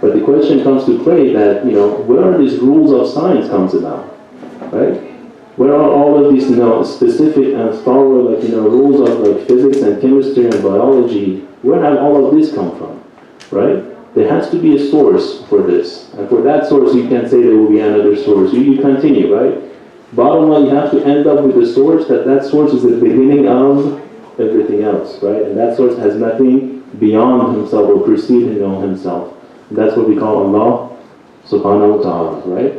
But the question comes to play that, where are these rules of science comes about, right? Where are all of these, specific and thorough, rules of physics and chemistry and biology? Where have all of this come from, right? There has to be a source for this, and for that source, you can say there will be another source. You continue, right? Bottom line, you have to end up with a source that source is the beginning of everything else, right? And that source has nothing beyond himself or preceding himself. And that's what we call Allah subhanahu wa ta'ala, right?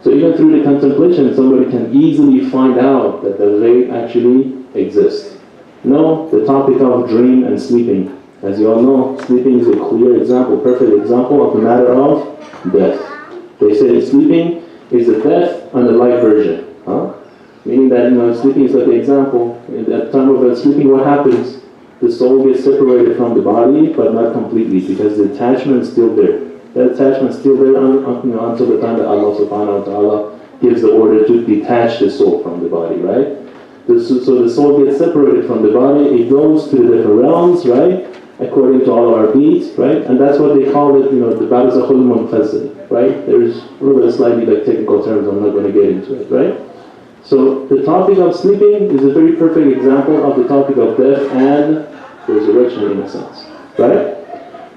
So even through the contemplation, somebody can easily find out that the ghaib actually exists. No, the topic of dream and sleeping. As you all know, sleeping is a clear example, perfect example of the matter of death. They say sleeping is the death and the light version. Meaning that sleeping is like the example. At the time of sleeping, what happens? The soul gets separated from the body, but not completely, because the attachment is still there. That attachment is still there until the time that Allah subhanahu wa ta'ala gives the order to detach the soul from the body, right? So the soul gets separated from the body, it goes to the different realms, right? According to all of our beats, right? And that's what they call it, the barzakhul munfassil, right? There's really slightly technical terms, I'm not going to get into it, right? So the topic of sleeping is a very perfect example of the topic of death and resurrection in a sense, right?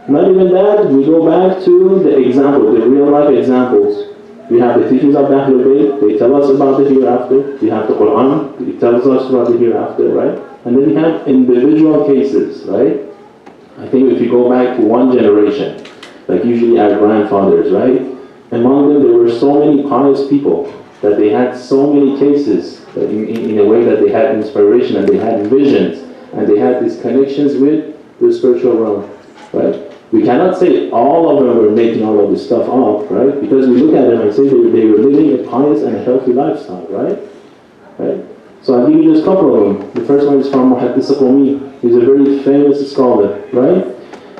Not even that, we go back to the example, the real life examples. We have the teachings of Ahlul Bayt, they tell us about the hereafter. We have the Quran, it tells us about the hereafter, right? And then we have individual cases, right? I think if you go back to one generation, like usually our grandfathers, right? Among them there were so many pious people that they had so many cases that in a way that they had inspiration and they had visions and they had these connections with the spiritual realm, right? We cannot say all of them were making all of this stuff up, right? Because we look at them and say they were living a pious and a healthy lifestyle, right? Right? So I'll give you just a couple of them. The first one is from Muhaddis Qawmi. He's a very famous scholar, right?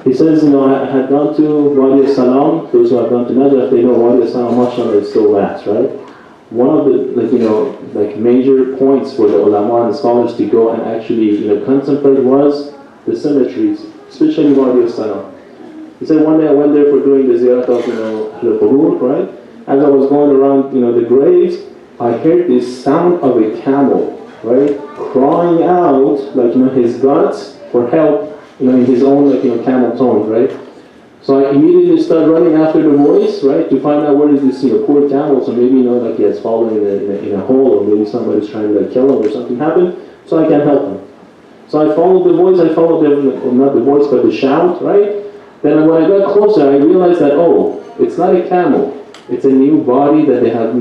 He says, I had gone to Wadi Salam. Those who have gone to Najaf, they know Wadi Salam, mashallah, is so vast, right? One of the major points for the ulama and scholars to go and actually contemplate was the cemeteries, especially Wadi Salam. He said one day I went there for doing the ziyarat of al-qubur, right? As I was going around the graves, I heard this sound of a camel, right? Crying out his guts for help, in his own camel tone, right? So I immediately started running after the voice, right, to find out where is this poor camel. So maybe he has fallen in a hole, or maybe somebody's trying to kill him or something happened, so I can help him. So I followed the voice, not the voice but the shout, right? Then when I got closer, I realized that it's not a camel, it's a new body that they have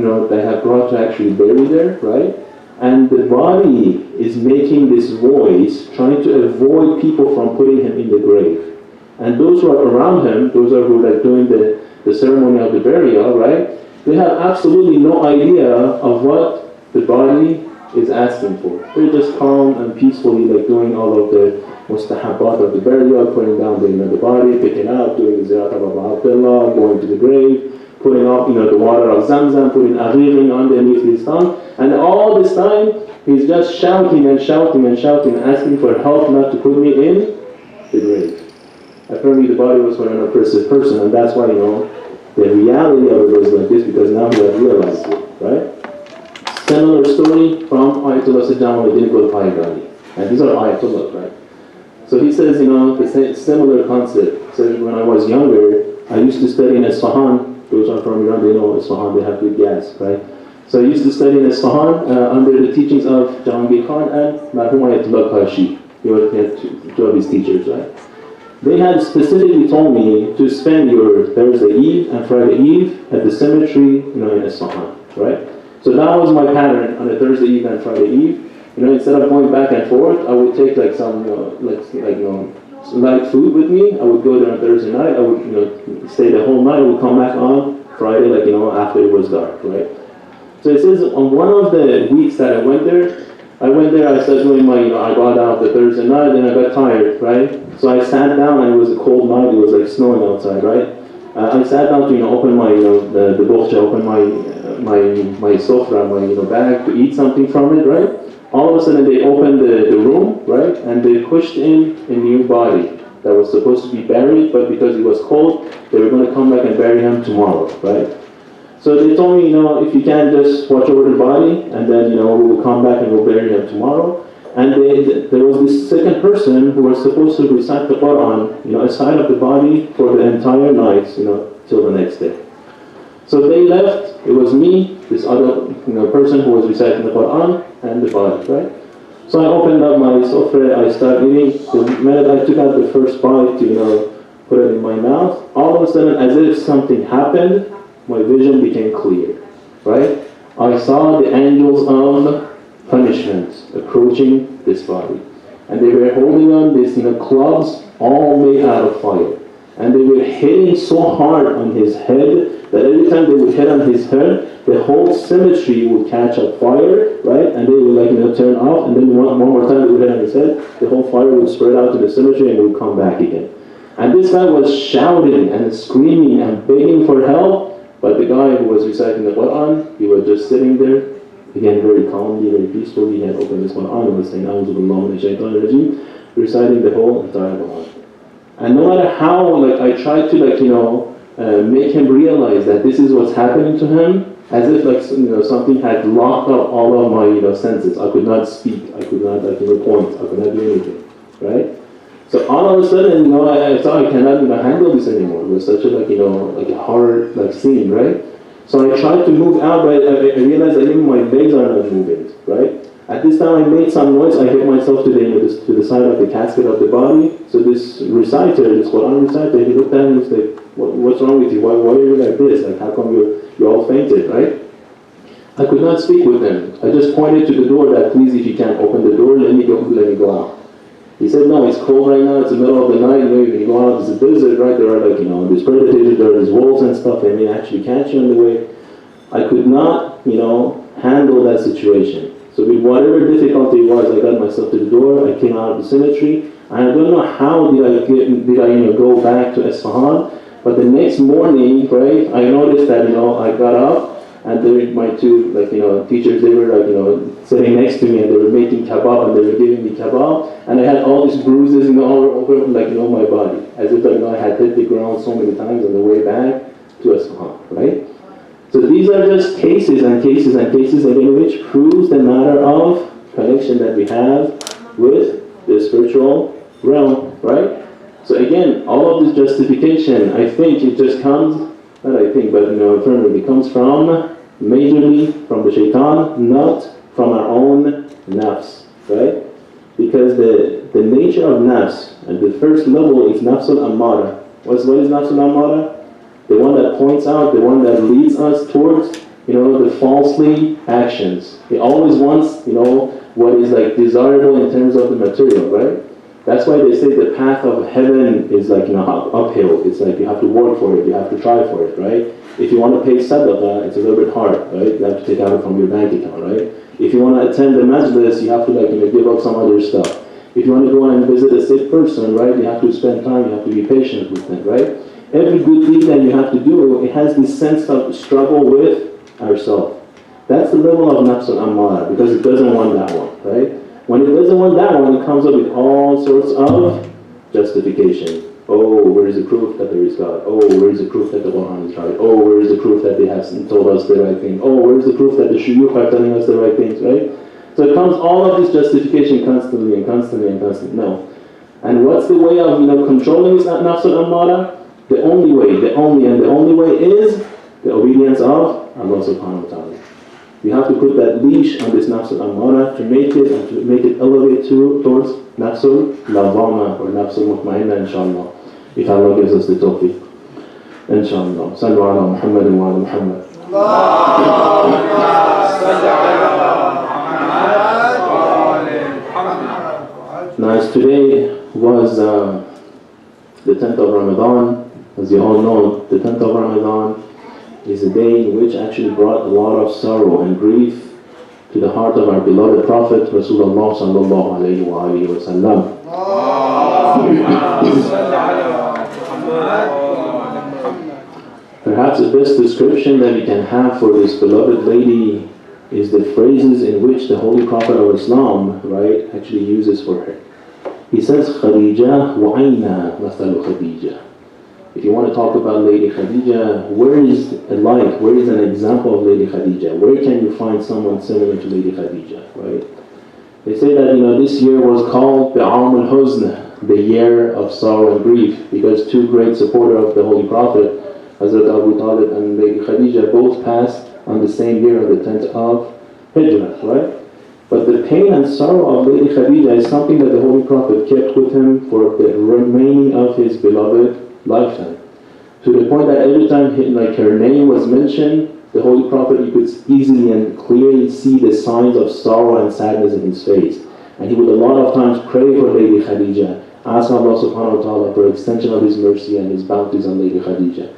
brought to actually bury there, right? And the body is making this voice, trying to avoid people from putting him in the grave. And those who are around him, those who are doing the ceremony of the burial, right? They have absolutely no idea of what the body is asking for. They're just calm and peacefully doing all of the mustahabat of the burial, putting down the body, picking up, doing the ziyarat of Abu Abdullah, going to the grave, putting up the water of Zamzam, putting aghirin underneath his tongue. And all this time, he's just shouting and shouting and shouting, asking for help not to put me in the grave. Apparently the body was for an oppressive person, and that's why, the reality of it was like this, because now he had realized it, right? Similar story from Ayatollah Saddam al-Din. And these are Ayatollahs, right? So he says, the similar concept. So when I was younger, I used to study in Isfahan. Those are from Iran, they know Isfahan, they have good gas, right? So I used to study in Isfahan under the teachings of Jahangir Khan and Marhum Ayatollah Kashi. He had two of his teachers, right? They had specifically told me to spend your Thursday Eve and Friday Eve at the cemetery, in Isfahan, right? So that was my pattern on a Thursday Eve and Friday Eve. Instead of going back and forth, I would take some light food with me. I would go there on Thursday night. I would stay the whole night. I would come back on Friday, after it was dark, right? So it says on one of the weeks that I went there, I started doing I got out the Thursday night, and I got tired, right? So I sat down, and it was a cold night. It was snowing outside, right? I sat down to open my the bokhcha, open my sofra, my bag to eat something from it, right? All of a sudden they opened the room, right? And they pushed in a new body, that was supposed to be buried, but because it was cold, they were going to come back and bury him tomorrow, right? So they told me, if you can just watch over the body, and then, we will come back and we'll bury him tomorrow. And there was this second person who was supposed to recite the Quran, aside of the body for the entire night, till the next day. So they left. It was me, this other person who was reciting the Quran, and the body, right? So I opened up my sofra, I started eating. The minute I took out the first bite to put it in my mouth, all of a sudden, as if something happened, my vision became clear, right? I saw the angels of punishment approaching this body, and they were holding on these clubs all made out of fire, and they were hitting so hard on his head that every time they would hit on his head, the whole cemetery would catch up fire, right? And they would turn off, and then one more time they would hit on his head, the whole fire would spread out to the cemetery and would come back again. And this guy was shouting and screaming and begging for help, but the guy who was reciting the Quran, he was just sitting there, again very calmly, very peacefully. He had opened his Quran and was saying, "A'udhu billahi minash shaitanir rajim," reciting the whole entire Quran. And no matter how I tried to make him realize that this is what's happening to him, as if something had locked up all of my senses. I could not speak, I could not point, I could not do anything, right? So all of a sudden, I thought I cannot handle this anymore. It was such a hard scene, right? So I tried to move out, but I realized that even my legs are not moving, right? At this time I made some noise, I hit myself to the side of the casket of the body. So this reciter, this Quran reciter, he looked at me and was like, what's wrong with you? Why are you like this? How come you're all fainted, right? I could not speak with him. I just pointed to the door that, please, if you can't open the door, let me go out. He said, no, it's cold right now, it's the middle of the night, when you go out, it's a desert, right? There are there's predators, there are these wolves and stuff, they may actually catch you on the way. I could not, handle that situation. So with whatever difficulty it was, I got myself to the door, I came out of the cemetery, and I don't know how did I go back to Isfahan, but the next morning, right, I noticed that, I got up, and my two, teachers, they were sitting next to me, and they were making kebab, and they were giving me kebab, and I had all these bruises, all over, my body, as if, I had hit the ground so many times on the way back to Isfahan, right? So these are just cases and cases and cases, again, which proves the matter of connection that we have with the spiritual realm, right? So again, all of this justification, I think it just comes, not I think, but firmly comes from, majorly from the shaitan, not from our own nafs, right? Because the nature of nafs, at the first level, is nafsul ammara. What is nafsul ammara? The one that points out, the one that leads us towards, the falsely actions. He always wants, what is desirable in terms of the material, right? That's why they say the path of heaven is uphill. It's you have to work for it, you have to try for it, right? If you want to pay sadaqah, it's a little bit hard, right? You have to take out it from your bank account, right? If you want to attend the majlis, you have to give up some other stuff. If you want to go and visit a sick person, right, you have to spend time, you have to be patient with them, right? Every good deed that you have to do, it has this sense of struggle with ourselves. That's the level of nafs al-ammara, because it doesn't want that one, right? When it doesn't want that one, it comes up with all sorts of justification. Oh, where is the proof that there is God? Oh, where is the proof that the Quran is right? Oh, where is the proof that they have told us the right thing? Oh, where is the proof that the shuyukh are telling us the right things, right? So it comes all of this justification constantly and constantly and constantly. No. And what's the way of controlling this nafs al-ammara? The only way is the obedience of Allah subhanahu wa ta'ala. You have to put that leash on this nafs al-ammara to make it elevate towards nafs al-lawwama or nafs al-mutma'inna, inshallah. If Allah gives us the tawfiq. Inshallah. Sallu ala Muhammad wa ala Muhammad. Nice. Today was the 10th of Ramadan. As you all know, the 10th of Ramadan is a day in which actually brought a lot of sorrow and grief to the heart of our beloved Prophet Rasulullah sallallahu alayhi wa alihi wa sallam. Perhaps the best description that we can have for this beloved lady is the phrases in which the Holy Prophet of Islam, right, actually uses for her. He says, Khadija وَعَيْنَهَا مَثَلُ Khadija. If you want to talk about Lady Khadija, where is a life, where is an example of Lady Khadija? Where can you find someone similar to Lady Khadija, right? They say that, this year was called Bi'am al-Huzn, the year of sorrow and grief, because two great supporters of the Holy Prophet, Hazrat Abu Talib and Lady Khadija, both passed on the same year, on the 10th of Hijrah, right? But the pain and sorrow of Lady Khadija is something that the Holy Prophet kept with him for the remaining of his beloved lifetime. To the point that every time her name was mentioned, the Holy Prophet, you could easily and clearly see the signs of sorrow and sadness in his face. And he would a lot of times pray for Lady Khadija, ask Allah subhanahu wa ta'ala for extension of His mercy and His bounties on Lady Khadija.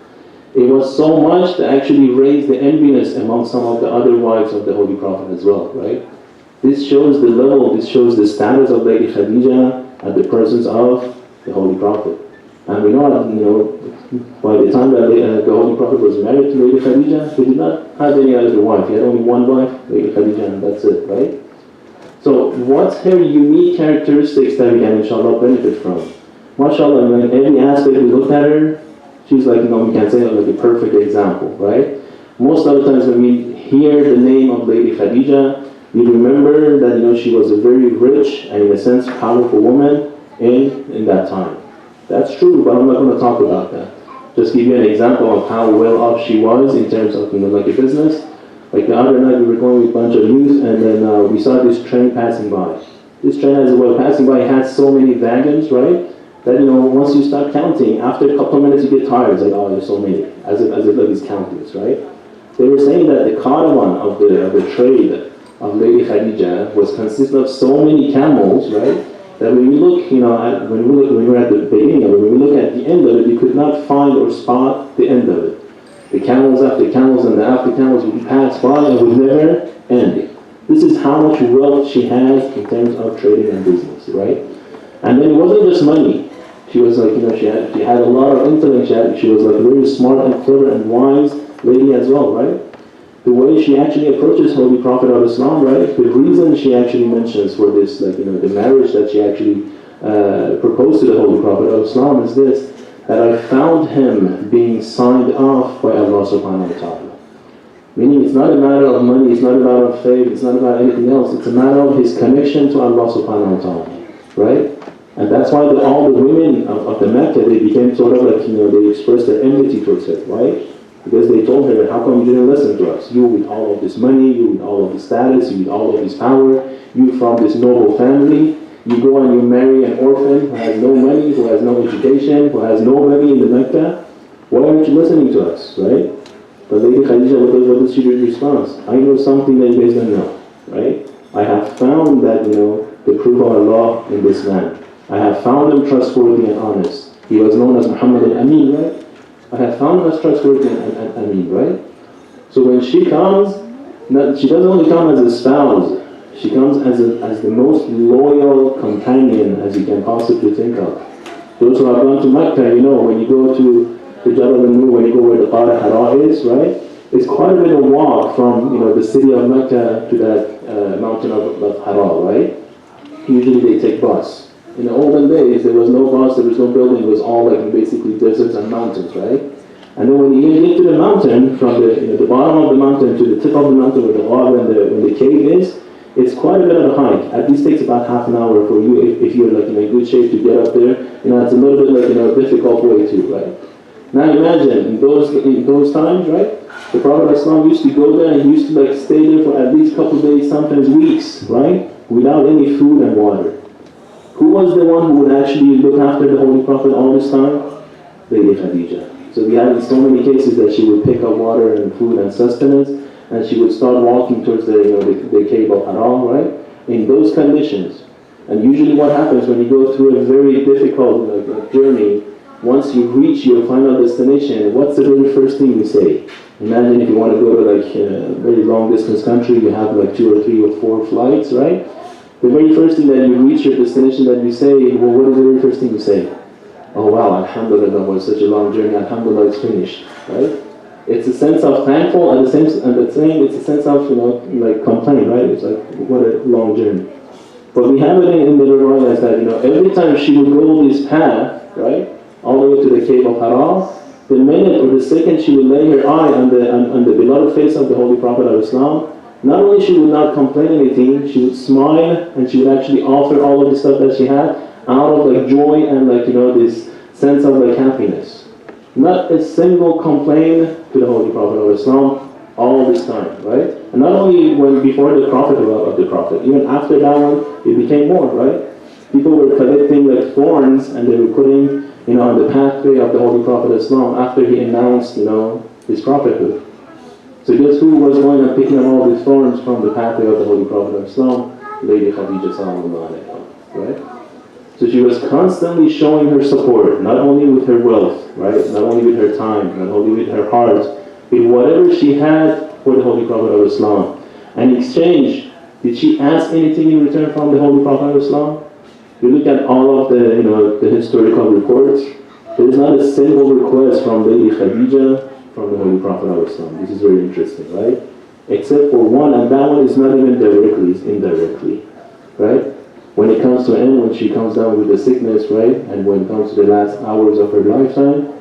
It was so much that actually raised the enviness among some of the other wives of the Holy Prophet as well, right? This shows the level, this shows the status of Lady Khadija at the presence of the Holy Prophet. And we know, by the time that the Holy Prophet was married to Lady Khadija, he did not have any other wife. He had only one wife, Lady Khadija, and that's it, right? So what's her unique characteristics that we can inshallah benefit from? MashaAllah, in every aspect we look at her, she's like, we can say like a perfect example, right? Most of the times when we hear the name of Lady Khadija, we remember that she was a very rich and in a sense powerful woman in that time. That's true, but I'm not going to talk about that. Just give you an example of how well off she was in terms of like a business. Like the other night we were going with a bunch of youth, and then we saw this train passing by. This train, as it was passing by, had so many wagons, right? That once you start counting, after a couple of minutes you get tired. It's like, oh, there's so many, as if like it's countless, right? They were saying that the caravan of the trade of Lady Khadija was consisted of so many camels, right? That when we look, when we were at the beginning of it, when we look at the end of it, you could not find or spot the end of it. The camels after camels and the after camels would pass by and would never end. This is how much wealth she has in terms of trading and business, right? And then it wasn't just money. She was like, she had a lot of intellect. She was like a very smart and clever and wise lady as well, right? The way she actually approaches Holy Prophet of Islam, right? The reason she actually mentions for this, the marriage that she actually proposed to the Holy Prophet of Islam is this, that I found him being signed off by Allah subhanahu wa ta'ala. Meaning it's not a matter of money, it's not a matter of faith, it's not about anything else, it's a matter of his connection to Allah subhanahu wa ta'ala, right? And that's why all the women of the Mecca, they became sort of like, they expressed their enmity towards her, right? Because they told her, how come you didn't listen to us? You with all of this money, you with all of this status, you with all of this power, you from this noble family, you go and you marry an orphan who has no money, who has no education, who has nobody in the Mecca. Why aren't you listening to us, right? But Lady Khadija, what does she response? I know something that you guys don't know, right? I have found that, the proof of Allah in this man. I have found him trustworthy and honest. He was known as Muhammad al-Amin, right? I have found him as trustworthy and Amin, right? So when she comes, she doesn't only come as a spouse, she comes as the most loyal companion as you can possibly think of. Those who have gone to Mecca, when you go to the Jabal al-Nur, when you go where the Qara Hara is, right? It's quite a bit of walk from the city of Mecca to that mountain of Hara, right? Usually they take bus. In the olden days, there was no bus, there was no building, it was all like basically deserts and mountains, right? And then when you get to the mountain, from the bottom of the mountain to the tip of the mountain where the water and the cave is, it's quite a bit of a hike. At least takes about half an hour for you if you're like in a good shape to get up there. It's a little bit like a difficult way too, right? Now imagine in those times, right? The Prophet of Islam used to go there and he used to like stay there for at least a couple of days, sometimes weeks, right? Without any food and water. Who was the one who would actually look after the Holy Prophet all this time? Lady Khadija. So we had in so many cases that she would pick up water and food and sustenance, and she would start walking towards the cave of Hara, right? In those conditions. And usually what happens when you go through a very difficult journey, once you reach your final destination, what's the very first thing you say? Imagine if you want to go to a very long distance country, you have 2 or 3 or 4 flights, right? The very first thing that you reach your destination that you say, well, what is the very first thing you say? Oh wow, Alhamdulillah, that was such a long journey, Alhamdulillah, it's finished, right? It's a sense of thankful and it's a sense of, complaint, right? It's like, what a long journey. But we have it in the riwayah that, every time she would go this path, right, all the way to the cave of Hira, the minute or the second she would lay her eye on the beloved face of the Holy Prophet of Islam, not only she would not complain anything, she would smile and she would actually offer all of the stuff that she had out of like joy and like, this sense of like happiness. Not a single complaint to the Holy Prophet of Islam all this time, right? And not only when before the Prophet of the Prophet, even after that one, it became more, right? People were collecting like thorns and they were putting, on the pathway of the Holy Prophet of Islam after he announced, his prophethood. So guess who was going and picking up all these thorns from the pathway of the Holy Prophet of Islam? Lady Khadija sallallahu alaihi wasallam, right? So she was constantly showing her support, not only with her wealth, right? Not only with her time, not only with her heart, with whatever she had for the Holy Prophet of Islam. And in exchange, did she ask anything in return from the Holy Prophet of Islam? You look at all of the, the historical reports, there is not a single request from Lady Khadija from the Holy Prophet of Islam. This is very interesting, right? Except for one, and that one is not even directly, it's indirectly, right? When it comes to an end, when she comes down with the sickness, right? And when it comes to the last hours of her lifetime,